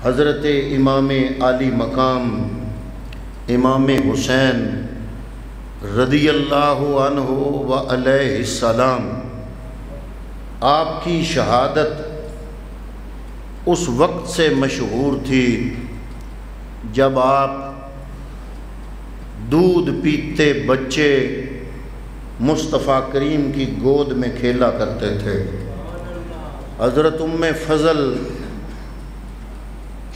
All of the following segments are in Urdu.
حضرت امام عالی مقام امام حسین رضی اللہ عنہ و علیہ السلام، آپ کی شہادت اس وقت سے مشہور تھی جب آپ دودھ پیتے بچے مصطفیٰ کریم کی گود میں کھیلا کرتے تھے۔ حضرت ام فضل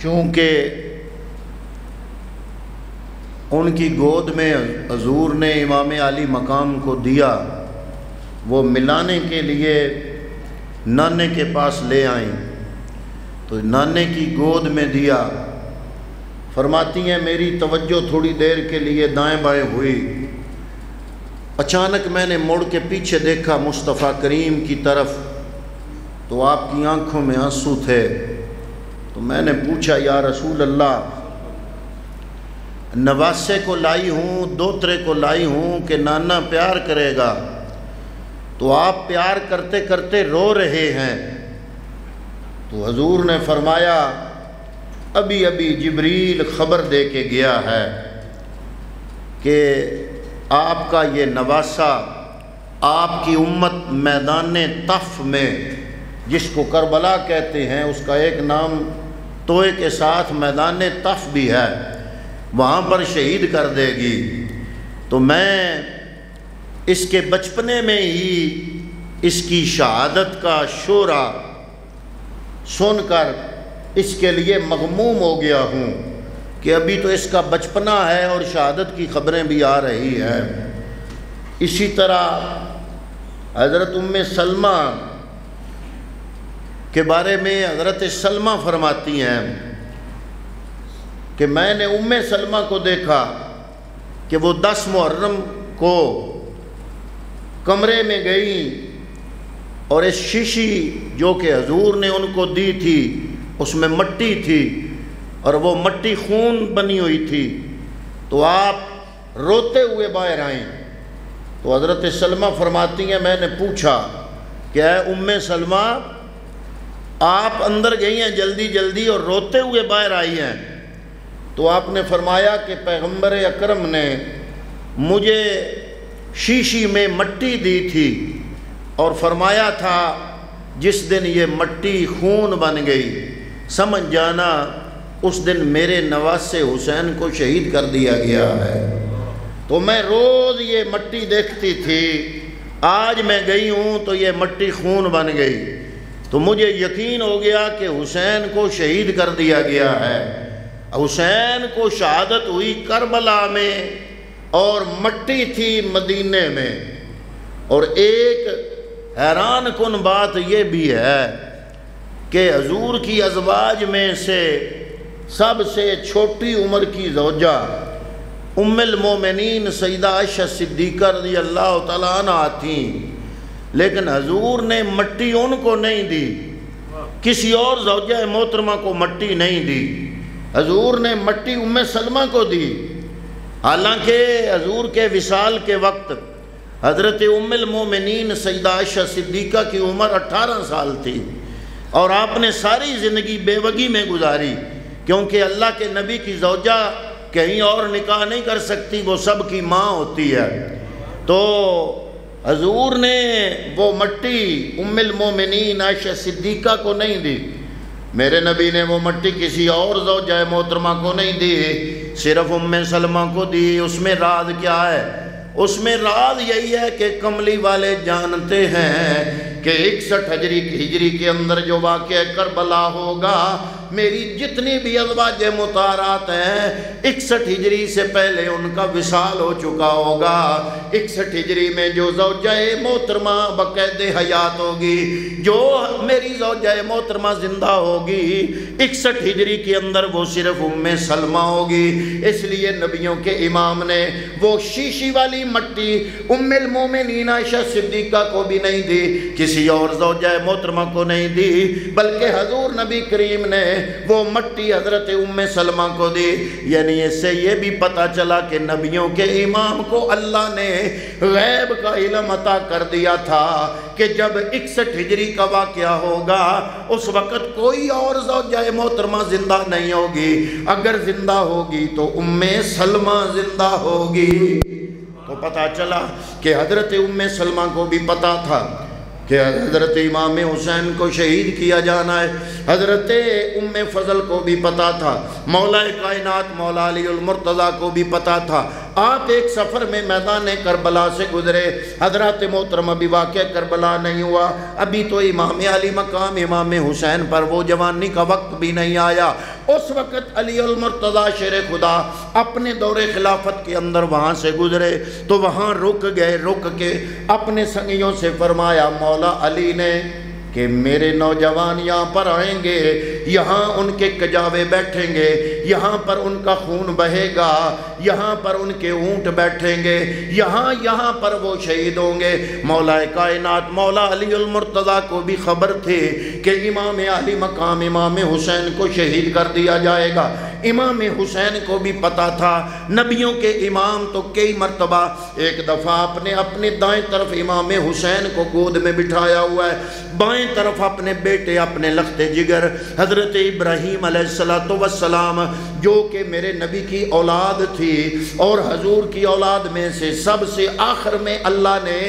چونکہ ان کی گود میں حضور نے امام عالی مقام کو دیا، وہ ملانے کے لیے نانے کے پاس لے آئیں تو نانے کی گود میں دیا۔ فرماتی ہیں میری توجہ تھوڑی دیر کے لیے دائیں بائیں ہوئی، اچانک میں نے مڑ کے پیچھے دیکھا مصطفیٰ کریم کی طرف، تو آپ کی آنکھوں میں آنسو تھے۔ تو میں نے پوچھا یا رسول اللہ، نواسے کو لائی ہوں، دوترے کو لائی ہوں کہ نانا پیار کرے گا، تو آپ پیار کرتے کرتے رو رہے ہیں۔ تو حضور نے فرمایا ابھی ابھی جبریل خبر دے کے گیا ہے کہ آپ کا یہ نواسہ آپ کی امت میدان طف میں، جس کو کربلا کہتے ہیں، اس کا ایک نام توئے کے ساتھ میدان طف بھی ہے، وہاں پر شہید کر دے گی۔ تو میں اس کے بچپنے میں ہی اس کی شہادت کا شورا سن کر اس کے لیے مغموم ہو گیا ہوں کہ ابھی تو اس کا بچپنا ہے اور شہادت کی خبریں بھی آ رہی ہیں۔ اسی طرح حضرت ام سلمہ کے بارے میں حضرت سلمہ فرماتی ہیں کہ میں نے ام سلمہ کو دیکھا کہ وہ 10 محرم کو کمرے میں گئیں اور اس شیشی جو کہ حضور نے ان کو دی تھی اس میں مٹی تھی اور وہ مٹی خون بنی ہوئی تھی، تو آپ روتے ہوئے باہر آئیں۔ تو حضرت سلمہ فرماتی ہیں میں نے پوچھا کہ اے ام سلمہ، آپ اندر گئی ہیں جلدی جلدی اور روتے ہوئے باہر آئی ہیں؟ تو آپ نے فرمایا کہ پیغمبر اکرم نے مجھے شیشی میں مٹی دی تھی اور فرمایا تھا جس دن یہ مٹی خون بن گئی سمجھ جانا اس دن میرے نواسے حسین کو شہید کر دیا گیا ہے۔ تو میں روز یہ مٹی دیکھتی تھی، آج میں گئی ہوں تو یہ مٹی خون بن گئی، تو مجھے یقین ہو گیا کہ حسین کو شہید کر دیا گیا ہے۔ حسین کو شہادت ہوئی کربلا میں اور مٹی تھی مدینے میں۔ اور ایک حیران کن بات یہ بھی ہے کہ حضور کی ازواج میں سے سب سے چھوٹی عمر کی زوجہ ام المومنین سیدہ عائشہ صدیقہ رضی اللہ تعالیٰ عنہ تھیں، لیکن حضور نے مٹی ان کو نہیں دی، کسی اور زوجہ محترمہ کو مٹی نہیں دی، حضور نے مٹی ام سلمہ کو دی۔ حالانکہ حضور کے وصال کے وقت حضرت ام المومنین سیدہ عائشہ صدیقہ کی عمر 18 سال تھی اور آپ نے ساری زندگی بیوگی میں گزاری، کیونکہ اللہ کے نبی کی زوجہ کہیں اور نکاح نہیں کر سکتی، وہ سب کی ماں ہوتی ہے۔ تو حضور نے وہ مٹی ام المومنین عائشہ صدیقہ کو نہیں دی، میرے نبی نے وہ مٹی کسی اور زوجہ محترمہ کو نہیں دی، صرف ام سلمہ کو دی۔ اس میں راز کیا ہے؟ اس میں راز یہی ہے کہ کملی والے جانتے ہیں کہ 61 ہجری کے اندر جو واقعہ کربلا ہوگا، میری جتنی بھی ازواج مطہرات ہیں 61 ہجری سے پہلے ان کا وصال ہو چکا ہوگا۔ 61 ہجری میں جو زوجہ محترمہ بقید حیات ہوگی، جو میری زوجہ محترمہ زندہ ہوگی 61 ہجری کے اندر، وہ صرف ام سلمہ ہوگی۔ اس لیے نبیوں کے امام نے وہ شیشی والی مٹی ام المومنین عائشہ صدیقہ کو بھی نہیں دی، کسی کسی اور زوجہ محترمہ کو نہیں دی، بلکہ حضور نبی کریم نے وہ مٹی حضرت ام سلمہ کو دی۔ یعنی اس سے یہ بھی پتہ چلا کہ نبیوں کے امام کو اللہ نے غیب کا علم عطا کر دیا تھا کہ جب 61 ہجری کا واقعہ ہوگا اس وقت کوئی اور زوجہ محترمہ زندہ نہیں ہوگی، اگر زندہ ہوگی تو ام سلمہ زندہ ہوگی۔ تو پتہ چلا کہ حضرت ام سلمہ کو بھی پتہ تھا کہ حضرت امام حسین کو شہید کیا جانا ہے، حضرت ام فضل کو بھی پتہ تھا، مولا کائنات مولا علی المرتضیٰ کو بھی پتہ تھا۔ آپ ایک سفر میں میدان کربلا سے گزرے، حضرت محترم ابھی واقعہ کربلا نہیں ہوا، ابھی تو امام علی مقام امام حسین پر وہ جوانی کا وقت بھی نہیں آیا۔ اس وقت علی المرتضیٰ شیر خدا اپنے دور خلافت کے اندر وہاں سے گزرے تو وہاں رک گئے، رک کے اپنے سنگیوں سے فرمایا مولا علی نے کہ میرے نوجوان یہاں پر آئیں گے، یہاں ان کے کجاوے بیٹھیں گے، یہاں پر ان کا خون بہے گا، یہاں پر ان کے اونٹ بیٹھیں گے، یہاں پر وہ شہید ہوں گے۔ مولا کائنات مولا علی المرتضیٰ کو بھی خبر تھی کہ امام علی مقام امام حسین کو شہید کر دیا جائے گا۔ امام حسین کو بھی پتا تھا، نبیوں کے امام تو کئی مرتبہ، ایک دفعہ اپنے دائیں طرف امام حسین کو گود میں بٹھایا ہوا ہے، بائیں طرف اپنے بیٹے اپنے لخت جگر حضرت ابراہیم علیہ السلام جو کہ میرے نبی کی اولاد تھی اور حضور کی اولاد میں سے سب سے آخر میں اللہ نے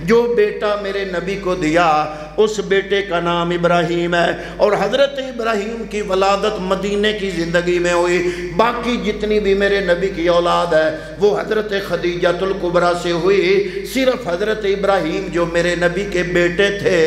جو بیٹا میرے نبی کو دیا اس بیٹے کا نام ابراہیم ہے، اور حضرت ابراہیم کی ولادت مدینے کی زندگی میں ہوئی۔ باقی جتنی بھی میرے نبی کی اولاد ہے وہ حضرت خدیجۃ الکبریٰ سے ہوئی، صرف حضرت ابراہیم جو میرے نبی کے بیٹے تھے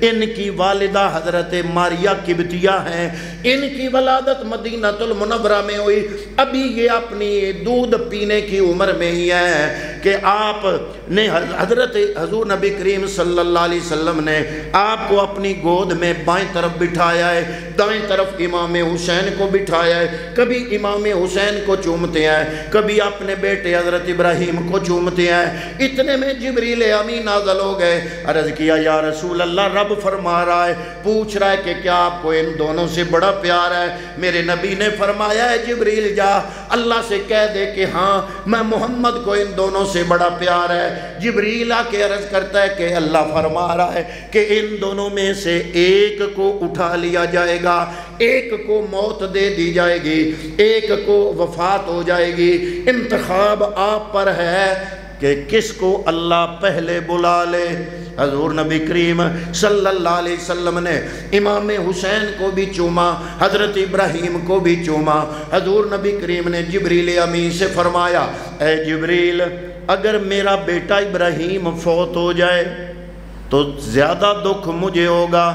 ان کی والدہ حضرت ماریہ قبطیہ ہیں، ان کی ولادت مدینہ المنورہ میں ہوئی۔ ابھی یہ اپنی دودھ پینے کی عمر میں ہی ہے کہ آپ نے حضرت حضور نبی کریم صلی اللہ علیہ وسلم نے آپ کو اپنی گود میں بائیں طرف بٹھایا ہے، دائیں طرف امام حسین کو بٹھایا ہے، کبھی امام حسین کو چومتے ہیں، کبھی اپنے بیٹے حضرت ابراہیم کو چومتے ہیں۔ اتنے میں جبریل امین نازل ہو گئے، عرض کیا یا رسول اللہ رب فرما رہا ہے، پوچھ رہا ہے کہ کیا آپ کو ان دونوں سے بڑا پیار ہے؟ میرے نبی نے فرمایا ہے جبریل جا اللہ سے کہہ دے کہ ہاں میں محمد کو ان دونوں سے بڑا پیار ہے۔ جبریل آ کے عرض کرتا ہے کہ اللہ فرما رہا ہے کہ ان دونوں میں سے ایک کو اٹھا لیا جائے گا، ایک کو موت دے دی جائے گی، ایک کو وفات ہو جائے گی، انتخاب آپ پر ہے کہ کس کو اللہ پہلے بلا لے۔ حضور نبی کریم صلی اللہ علیہ وسلم نے امام حسین کو بھی چوما، حضرت ابراہیم کو بھی چوما۔ حضور نبی کریم نے جبریل امین سے فرمایا اے جبریل اگر میرا بیٹا ابراہیم فوت ہو جائے تو زیادہ دکھ مجھے ہوگا،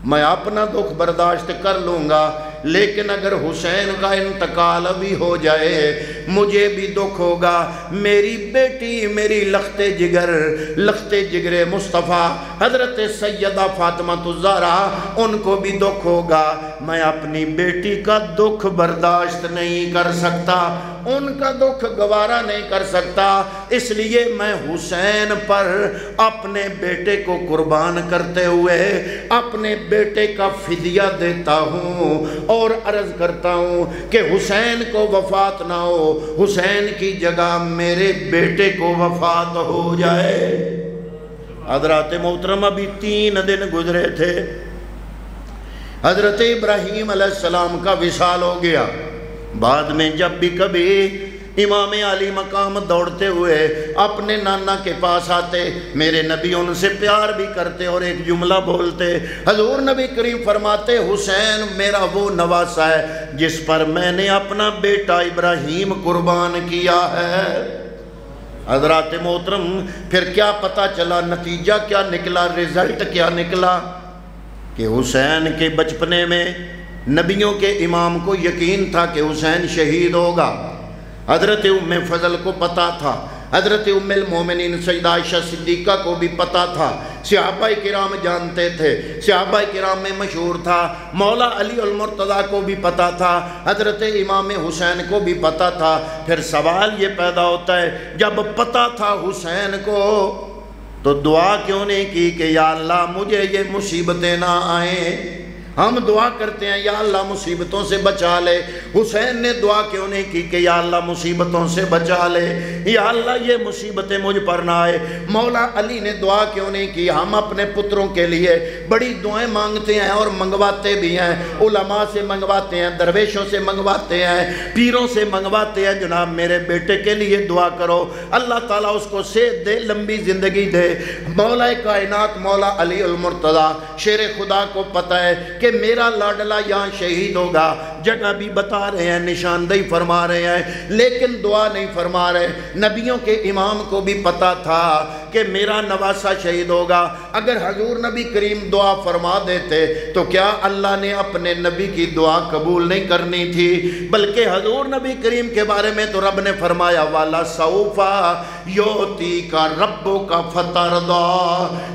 میں اپنا دکھ برداشت کر لوں گا، لیکن اگر حسین کا انتقال بھی ہو جائے مجھے بھی دکھ ہوگا، میری بیٹی میری لخت جگر مصطفیٰ حضرت سیدہ فاطمہ الزہرا ان کو بھی دکھ ہوگا، میں اپنی بیٹی کا دکھ برداشت نہیں کر سکتا، ان کا دکھ گوارا نہیں کر سکتا، اس لیے میں حسین پر اپنے بیٹے کو قربان کرتے ہوئے اپنے بیٹے کا فدیہ دیتا ہوں اور عرض کرتا ہوں کہ حسین کو وفات نہ ہو، حسین کی جگہ میرے بیٹے کو وفات ہو جائے۔ حضرات محترمہ بھی 3 دن گزرے تھے، حضرت ابراہیم علیہ السلام کا وصال ہو گیا۔ بعد میں جب بھی کبھی امام علی مقام دوڑتے ہوئے اپنے نانا کے پاس آتے، میرے نبی ان سے پیار بھی کرتے اور ایک جملہ بولتے، حضور نبی کریم فرماتے حسین میرا وہ نواسا ہے جس پر میں نے اپنا بیٹا ابراہیم قربان کیا ہے۔ حضرات محترم پھر کیا پتہ چلا، نتیجہ کیا نکلا، رزلٹ کیا نکلا کہ حسین کے بچپنے میں نبیوں کے امام کو یقین تھا کہ حسین شہید ہوگا۔ حضرت ام فضل کو پتا تھا، حضرت ام المومنین سیدہ عائشہ صدیقہ کو بھی پتا تھا، صحابہ کرام جانتے تھے، صحابہ کرام میں مشہور تھا، مولا علی المرتضیٰ کو بھی پتا تھا، حضرت امام حسین کو بھی پتا تھا۔ پھر سوال یہ پیدا ہوتا ہے جب پتا تھا حسین کو تو دعا کیوں نہیں کی کہ یا اللہ مجھے یہ مصیبتیں نہ آئیں؟ ہم دعا کرتے ہیں یا اللہ مصیبتوں سے بچا لے، حسین نے دعا کیوں نہیں کی کہ یا اللہ مصیبتوں سے بچا لے، یا اللہ یہ مصیبتیں مجھ پر نہ آئے؟ مولا علی نے دعا کیوں نہیں کی؟ ہم اپنے پتروں کے لیے بڑی دعائیں مانگتے ہیں اور منگواتے بھی ہیں، علماء سے منگواتے ہیں، درویشوں سے منگواتے ہیں، پیروں سے منگواتے ہیں، جناب میرے بیٹے کے لیے دعا کرو، اللہ تعالیٰ اس کو صحت دے، لمبی زندگی دے۔ مولا کائنات مولا علی المرتضیٰ شیر خدا کو پتہ ہے کہ میرا لاڈلا یہاں شہید ہوگا، جگہ بھی بتا رہے ہیں، نشاندہی فرما رہے ہیں، لیکن دعا نہیں فرما رہے۔ نبیوں کے امام کو بھی پتا تھا کہ میرا نواسہ شہید ہوگا، اگر حضور نبی کریم دعا فرما دیتے تو کیا اللہ نے اپنے نبی کی دعا قبول نہیں کرنی تھی؟ بلکہ حضور نبی کریم کے بارے میں تو رب نے فرمایا والا سوفا یوتی کا ربو کا فترضا،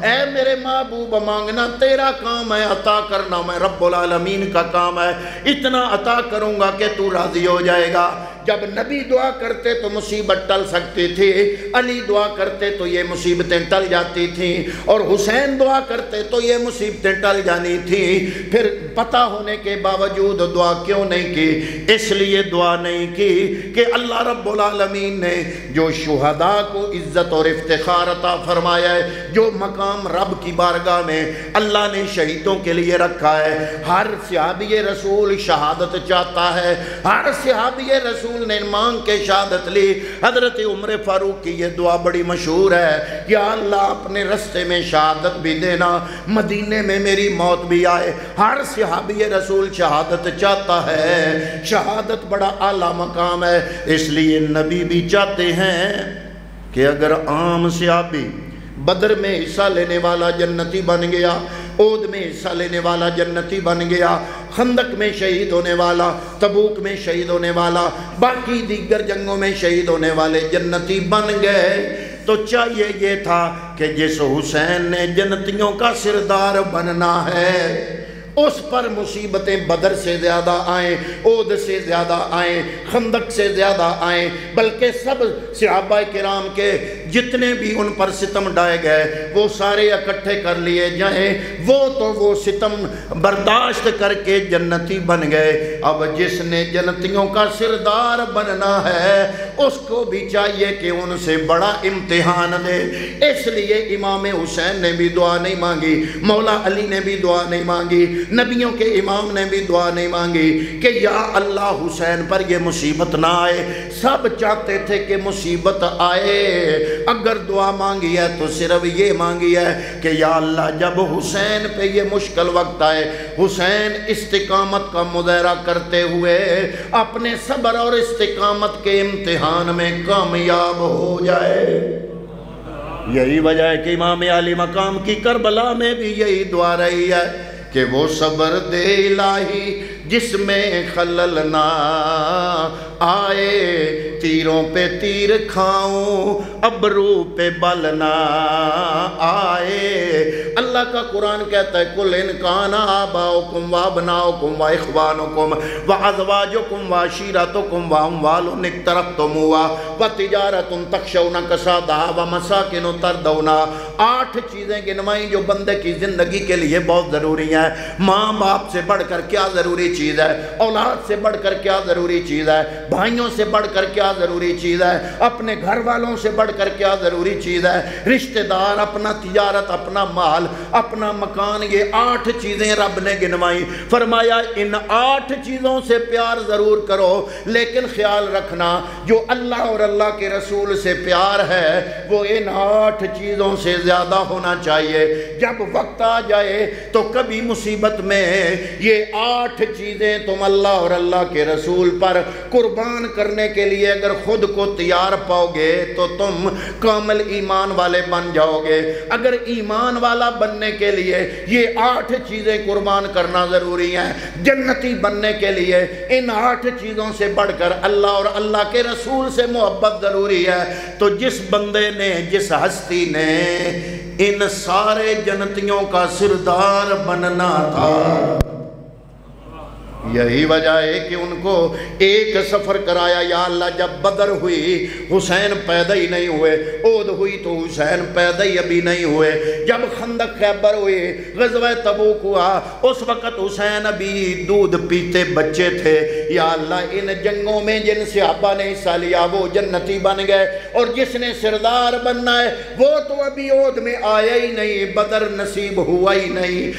اے میرے محبوب مانگنا تیرا کام ہے، عطا کرنا میں رب العالمین کا کام ہے، اتنا عطا کروں گا کہ تو راضی ہو جائے گا۔ جب نبی دعا کرتے تو مصیبت ٹل سکتی تھی، علی دعا کرتے تو یہ مصیبتیں ٹل جاتی تھیں، اور حسین دعا کرتے تو یہ مصیبتیں ٹل جانی تھیں۔ پھر پتہ ہونے کے باوجود دعا کیوں نہیں کی؟ اس لیے دعا نہیں کی کہ اللہ رب العالمین نے جو شہداء کو عزت اور افتخار عطا فرمایا ہے، جو مقام رب کی بارگاہ میں اللہ نے شہیدوں کے لیے رکھا ہے، ہر صحابی رسول شہادت چاہتا ہے، ہر صحابی رسول نے مانگ کے شہادت لی۔ حضرت عمر فاروق کی یہ دعا بڑی مشہور ہے، یا اللہ اپنے رستے میں شہادت بھی دینا، مدینے میں میری موت بھی آئے۔ ہر صحابی رسول شہادت چاہتا ہے، شہادت بڑا اعلیٰ مقام ہے، اس لیے نبی بھی چاہتے ہیں کہ اگر عام صحابی بدر میں حصہ لینے والا جنتی بن گیا، عہد میں حصہ لینے والا جنتی بن گیا، خندق میں شہید ہونے والا، تبوک میں شہید ہونے والا، باقی دیگر جنگوں میں شہید ہونے والے جنتی بن گئے، تو چاہیے یہ تھا کہ جس حسین نے جنتیوں کا سردار بننا ہے اس پر مصیبتیں بدر سے زیادہ آئیں، عہد سے زیادہ آئیں، خندق سے زیادہ آئیں، بلکہ سب صحابہ کرام کے جتنے بھی ان پر ستم ڈائے گئے وہ سارے اکٹھے کر لیے جائیں، وہ ستم برداشت کر کے جنتی بن گئے۔ اب جس نے جنتیوں کا سردار بننا ہے اس کو بھی چاہیے کہ ان سے بڑا امتحان دے، اس لیے امام حسین نے بھی دعا نہیں مانگی، مولا علی نے بھی دعا نہیں مانگی، نبیوں کے امام نے بھی دعا نہیں مانگی کہ یا اللہ حسین پر یہ مصیبت نہ آئے۔ سب چاہتے تھے کہ مصیبت آئے، اگر دعا مانگی ہے تو صرف یہ مانگی ہے کہ یا اللہ جب حسین پہ یہ مشکل وقت آئے، حسین استقامت کا مظاہرہ کرتے ہوئے اپنے صبر اور استقامت کے امتحان میں کامیاب ہو جائے۔ یہی وجہ ہے کہ امام علی مقام کی کربلا میں بھی یہی دعا رہی ہے کہ وہ صبر دے الہی جس میں خلل نہ آئے، تیروں پہ تیر کھاؤں ابرو پہ بل نہ آئے۔ اللہ کا قرآن کہتا ہے کل ان کان آباؤکم وابناؤکم واخوانکم وازواجکم وعشیرتکم واموال اقترفتموها وتجارۃ تخشون کسادها ومساکن ترضونها۔ 8 چیزیں گنوائیں جو بندے کی زندگی کے لیے بہت ضروری ہیں۔ ماں باپ سے بڑھ کر کیا ضروری چیز ہے، اولاد سے بڑھ کر کیا ضروری چیز ہے، بھائیوں سے بڑھ کر کیا ضروری چیز ہے، اپنے گھر والوں سے بڑھ کر کیا ضروری چیز ہے، رشتہ دار، اپنا تجارت، اپنا مال، اپنا مکان، یہ 8 چیزیں رب نے گنوائیں۔ فرمایا ان 8 چیزوں سے پیار ضرور کرو، لیکن خیال رکھنا جو اللہ اور اللہ کے رسول سے پیار ہے وہ ان 8 چیزوں سے زیادہ ہونا چاہیے۔ جب وقت آ جائے تو کبھی مصیبت میں یہ 8 چیزیں تم اللہ اور اللہ کے رسول پر قربان کرنے کے لیے اگر خود کو تیار پاؤ گے تو تم کامل ایمان والے بن جاؤ گے۔ اگر ایمان والا بننے کے لیے یہ 8 چیزیں قربان کرنا ضروری ہیں، جنتی بننے کے لیے ان 8 چیزوں سے بڑھ کر اللہ اور اللہ کے رسول سے محبت ضروری ہے، تو جس بندے نے، جس ہستی نے ان سارے جنتیوں کا سردار بننا تھا، یہی وجہ ہے کہ ان کو ایک سفر کرایا. یا اللہ جب بدر ہوئی حسین پیدا ہی نہیں ہوئے, احد ہوئی تو حسین پیدا ہی ابھی نہیں ہوئے, جب خندق خیبر ہوئی, غزوہ تبوک ہوا, اس وقت حسین ابھی دودھ پیتے بچے تھے. یا اللہ ان جنگوں میں جن صحابہ نے حصہ لیا وہ جنتی بن گئے, اور جس نے سردار بننا ہے وہ تو ابھی احد میں آیا ہی نہیں, بدر نصیب ہوا ہی نہیں,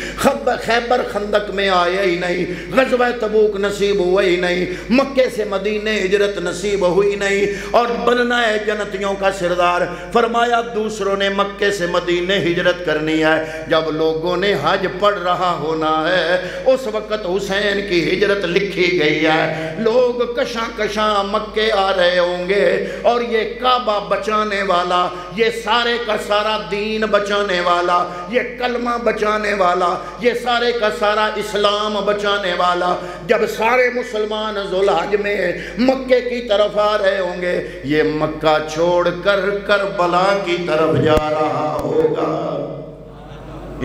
خیبر خندق میں آیا ہی نہیں, غزوہ تبوک نصیب ہوا ہی نہیں, مکے سے مدینہ ہجرت نصیب ہوئی نہیں, اور بننا ہے جنتیوں کا سردار. فرمایا دوسروں نے مکے سے مدینہ ہجرت کرنی ہے. جب لوگوں نے حج پڑھ رہا ہونا ہے اس وقت حسین کی ہجرت لکھی گئی ہے. لوگ کشاں کشاں مکے آ رہے ہوں گے, اور یہ کعبہ بچانے والا, یہ سارے کا سارا دین بچانے والا, یہ کلمہ بچانے والا, یہ سارے کا سارا اسلام بچانے والا, جب سارے مسلمان ذوالحج میں مکے کی طرف آ رہے ہوں گے, یہ مکہ چھوڑ کر کربلا کی طرف جا رہا ہوگا.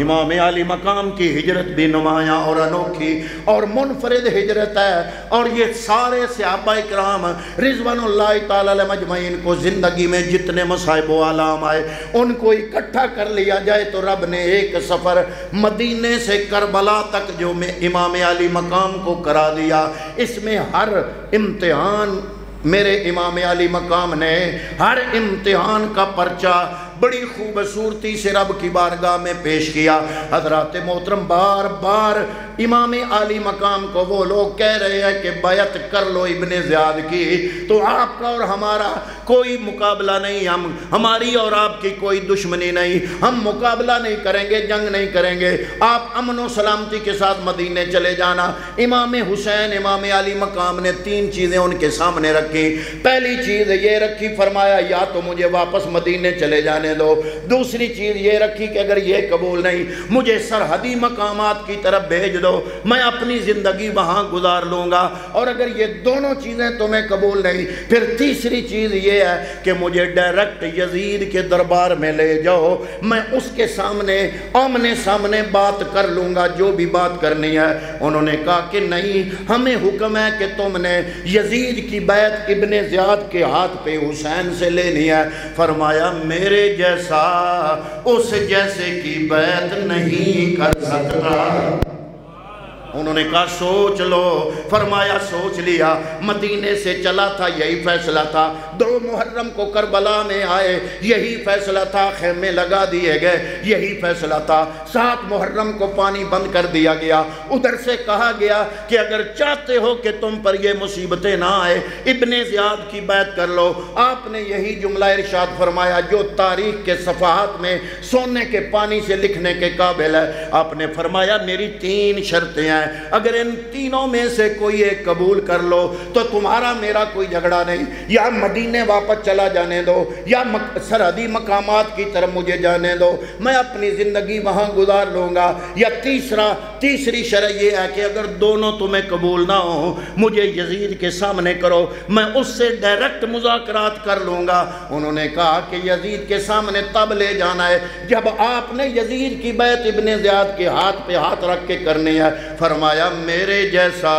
امام علی مقام کی ہجرت بھی نمایاں اور انوکھی اور منفرد ہجرت ہے, اور یہ سارے صحابہ اکرام رضوان اللہ تعالی علیہ مجمعین کو زندگی میں جتنے مصائب و آلام آئے ان کو اکٹھا کر لیا جائے تو رب نے ایک سفر مدینے سے کربلا تک جو میں امام علی مقام کو کرا دیا. اس میں ہر امتحان میرے امام علی مقام نے ہر امتحان کا پرچہ بڑی خوبصورتی سے رب کی بارگاہ میں پیش کیا. حضرات محترم بار بار امام علی مقام کو وہ لوگ کہہ رہے ہیں کہ بیعت کر لو ابن زیاد کی, تو آپ کا اور ہمارا کوئی مقابلہ نہیں, ہماری اور آپ کی کوئی دشمنی نہیں, ہم مقابلہ نہیں کریں گے, جنگ نہیں کریں گے, آپ امن و سلامتی کے ساتھ مدینے چلے جانا. امام حسین امام علی مقام نے 3 چیزیں ان کے سامنے رکھی. پہلی چیز یہ رکھی, فرمایا یا تو مجھے واپس مدینے چلے جانے دو. دوسری چیز یہ رکھی کہ اگر یہ قبول نہیں مجھے سرحدی مقامات کی طرف بھیج دو, میں اپنی زندگی وہاں گزار لوں گا. اور اگر یہ دونوں چیزیں تمہیں قبول نہیں, پھر تیسری چیز یہ ہے کہ مجھے ڈائریکٹ یزید کے دربار میں لے جاؤ, میں اس کے سامنے آمنے سامنے بات کر لوں گا جو بھی بات کرنی ہے. انہوں نے کہا کہ نہیں, ہمیں حکم ہے کہ تم نے یزید کی بیعت ابن زیاد کے ہاتھ پہ حسین سے لینی ہے. فرمایا میرے جیسا اس جیسے کی بیعت نہیں کر سکتا. انہوں نے کہا سوچ لو. فرمایا سوچ لیا. مدینے سے چلا تھا یہی فیصلہ تھا, 2 محرم کو کربلا میں آئے یہی فیصلہ تھا, خیمے لگا دیے گئے یہی فیصلہ تھا, 7 محرم کو پانی بند کر دیا گیا. ادھر سے کہا گیا کہ اگر چاہتے ہو کہ تم پر یہ مصیبتیں نہ آئے ابن زیاد کی بیعت کر لو. آپ نے یہی جملہ ارشاد فرمایا جو تاریخ کے صفحات میں سونے کے پانی سے لکھنے کے قابل ہے. آپ نے فرمایا میری 3 شرطیں ہیں, اگر ان تینوں میں سے کوئی ایک قبول کر لو تو تمہارا میرا کوئی جھگڑا نہیں, یا مدینے واپس چلا جانے دو یا سرحدی مقامات کی طرف مجھے جانے دو, میں اپنی زندگی وہاں گزار لوں گا. یا تیسری شرط یہ ہے کہ اگر دونوں تمہیں قبول نہ ہو مجھے یزید کے سامنے کرو, میں اس سے ڈائریکٹ مذاکرات کر لوں گا. انہوں نے کہا کہ یزید کے سامنے تب لے جانا ہے جب آپ نے یزید کی بیعت ابن زیاد کے ہاتھ پہ ہاتھ رکھ کے کرنی ہے. فرمایا میرے جیسا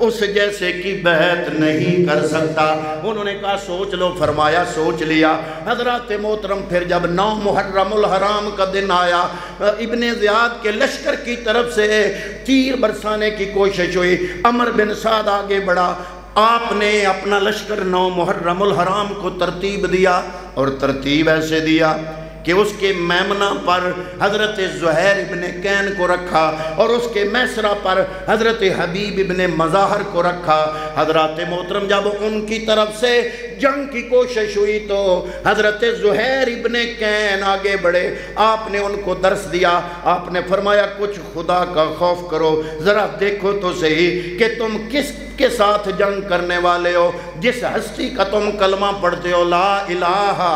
اس جیسے کی بیعت نہیں کر سکتا. انہوں نے کہا سوچ لو. فرمایا سوچ لیا. حضرات محترم پھر جب 9 محرم الحرام کا دن آیا, ابن زیاد کے لشکر کی طرف سے تیر برسانے کی کوشش ہوئی. عمر بن سعد آگے بڑھا, آپ نے اپنا لشکر 9 محرم الحرام کو ترتیب دیا, اور ترتیب ایسے دیا کہ اس کے میمنہ پر حضرت زہیر ابن کین کو رکھا, اور اس کے میسرہ پر حضرت حبیب ابن مظاہر کو رکھا. حضرات محترم جب ان کی طرف سے جنگ کی کوشش ہوئی تو حضرت زہیر ابن کین آگے بڑھے. آپ نے ان کو درس دیا. آپ نے فرمایا کچھ خدا کا خوف کرو, ذرا دیکھو تو صحیح کہ تم کس کے ساتھ جنگ کرنے والے ہو. جس ہستی کا تم کلمہ پڑھتے ہو لا الہ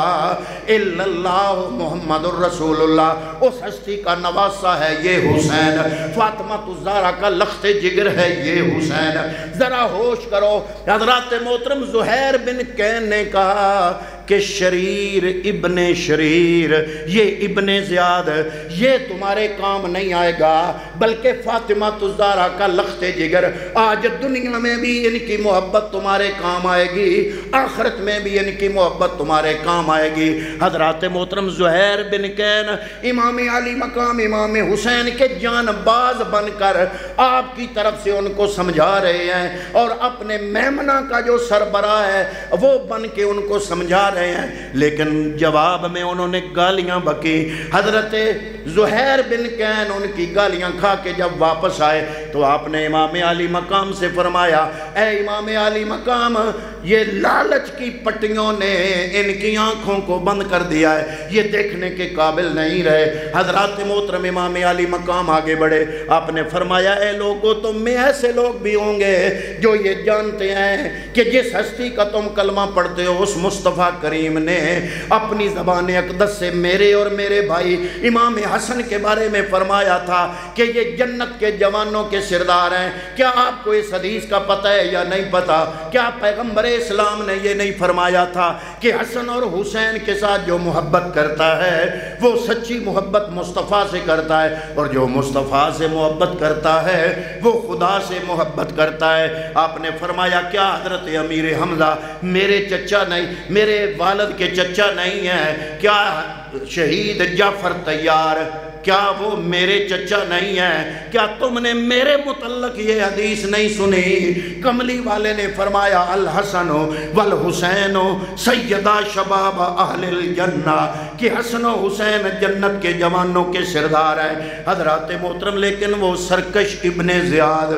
الا اللہ محمد الرسول اللہ, اس ہستی کا نواسہ ہے یہ حسین, فاطمہ الزہرا کا لخت جگر ہے یہ حسین. ذرا ہوش کرو. حضرات محترم زہیر بن کین نے کہا کہ شریر ابن شریر، یہ ابن زیاد، یہ تمہارے کام نہیں آئے گا، بلکہ فاطمہ الزہرا کا لخت جگر آج دنیا میں بھی ان کی محبت تمہارے کام آئے گی، آخرت میں بھی ان کی محبت تمہارے کام آئے گی۔ حضرات محترم زہیر بن کین امام علی مقام امام حسین کے جان باز بن کر آپ کی طرف سے ان کو سمجھا رہے ہیں، اور اپنے میمنہ کا جو سربراہ ہے وہ بن کے ان کو سمجھا رہے ہیں، لیکن جواب میں انہوں نے گالیاں بکی۔ حضرت زہیر بن کین ان کی گالیاں کھا کے جب واپس آئے تو آپ نے امام علی مقام سے فرمایا، اے امام علی مقام، یہ لالچ کی پٹیوں نے ان کی آنکھوں کو بند کر دیا ہے، یہ دیکھنے کے قابل نہیں رہے۔ حضرات محترم امام علی مقام آگے بڑھے، آپ نے فرمایا، اے لوگوں، تم میں ایسے لوگ بھی ہوں گے جو یہ جانتے ہیں کہ جس ہستی کا تم کلمہ پڑھتے ہو اس مصطفیٰ کریم نے اپنی زبان اقدس سے میرے اور میرے بھائی امام حسن کے بارے میں فرمایا تھا کہ یہ جنت کے جوانوں کے سردار ہیں۔ کیا آپ کو اس حدیث کا پتہ ہے یا نہیں پتہ؟ کیا پیغمبر اسلام نے یہ نہیں فرمایا تھا کہ حسن اور حسین کے ساتھ جو محبت کرتا ہے وہ سچی محبت مصطفیٰ سے کرتا ہے، اور جو مصطفیٰ سے محبت کرتا ہے وہ خدا سے محبت کرتا ہے؟ آپ نے فرمایا، کیا حضرت امیر حمزہ میرے چچا نہیں، میرے والد کے چچا نہیں ہیں؟ کیا شہید جعفر طیار، کیا وہ میرے چچا نہیں ہیں؟ کیا تم نے میرے متعلق یہ حدیث نہیں سنی؟ کملی والے نے فرمایا، الحسن والحسین سیدہ شباب اہل الجنہ، کہ حسن و حسین جنت کے جوانوں کے سردار ہیں۔ حضرات محترم، لیکن وہ سرکش ابن زیاد،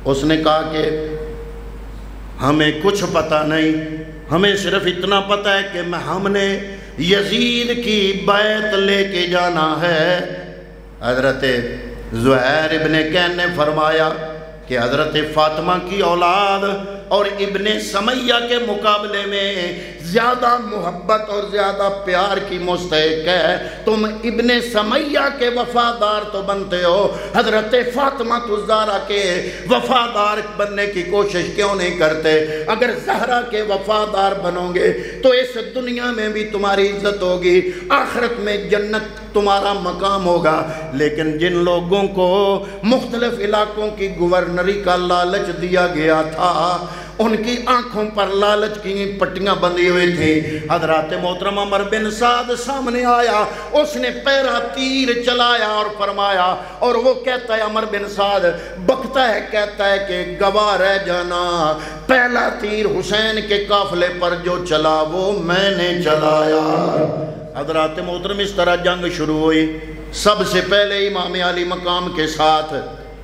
اس نے کہا کہ ہمیں کچھ پتہ نہیں، ہمیں صرف اتنا پتہ ہے کہ ہم نے یزید کی بیعت لے کے جانا ہے۔ حضرت زہیر ابن کین نے فرمایا کہ حضرت فاطمہ کی اولاد اور ابن سمیہ کے مقابلے میں زیادہ محبت اور زیادہ پیار کی مستحق ہے۔ تم ابن سمیہ کے وفادار تو بنتے ہو، حضرت فاطمہ الزہرا کے وفادار بننے کی کوشش کیوں نہیں کرتے؟ اگر زہرا کے وفادار بنو گے تو اس دنیا میں بھی تمہاری عزت ہوگی، آخرت میں جنت تمہارا مقام ہوگا۔ لیکن جن لوگوں کو مختلف علاقوں کی گورنری کا لالچ دیا گیا تھا، ان کی آنکھوں پر لالچ کی پٹیاں بندھی ہوئی تھی۔ حضرات محترم عمر بن سعد سامنے آیا، اس نے پیرا تیر چلایا اور فرمایا، اور وہ کہتا ہے، عمر بن سعد بکتا ہے، کہتا ہے کہ گواہ رہ جانا، پہلا تیر حسین کے قافلے پر جو چلا وہ میں نے چلایا۔ حضرات محترم، اس طرح جنگ شروع ہوئی۔ سب سے پہلے امام علی مقام کے ساتھ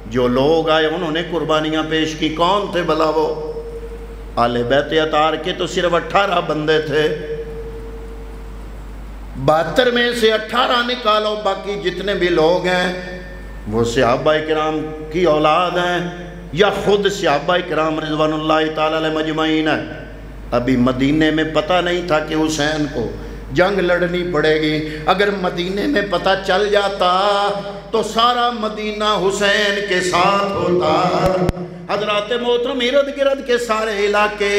جو لوگ آئے انہوں نے قربانیاں پیش کی۔ کون تھے بھلا وہ؟ آل بیت اطہار کے تو صرف 18 بندے تھے، 72 میں سے 18 نکالو، باقی جتنے بھی لوگ ہیں وہ صحابہ کرام کی اولاد ہیں یا خود صحابہ کرام رضوان اللہ تعالی علیہ مجمعین ہیں۔ ابھی مدینے میں پتہ نہیں تھا کہ حسین کو جنگ لڑنی پڑے گی۔ اگر مدینے میں پتہ چل جاتا تو سارا مدینہ حسین کے ساتھ ہوتا۔ حضرات محترم، ارد گرد کے سارے علاقے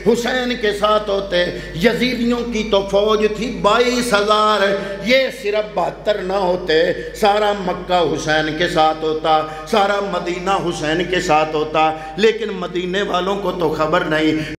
حسین کے ساتھ ہوتے۔ یزیدیوں کی تو فوج تھی 22,000، یہ صرف 72 نہ ہوتے، سارا مکہ حسین کے ساتھ ہوتا، سارا مدینہ حسین کے ساتھ ہوتا، لیکن مدینے والوں کو تو خبر نہیں۔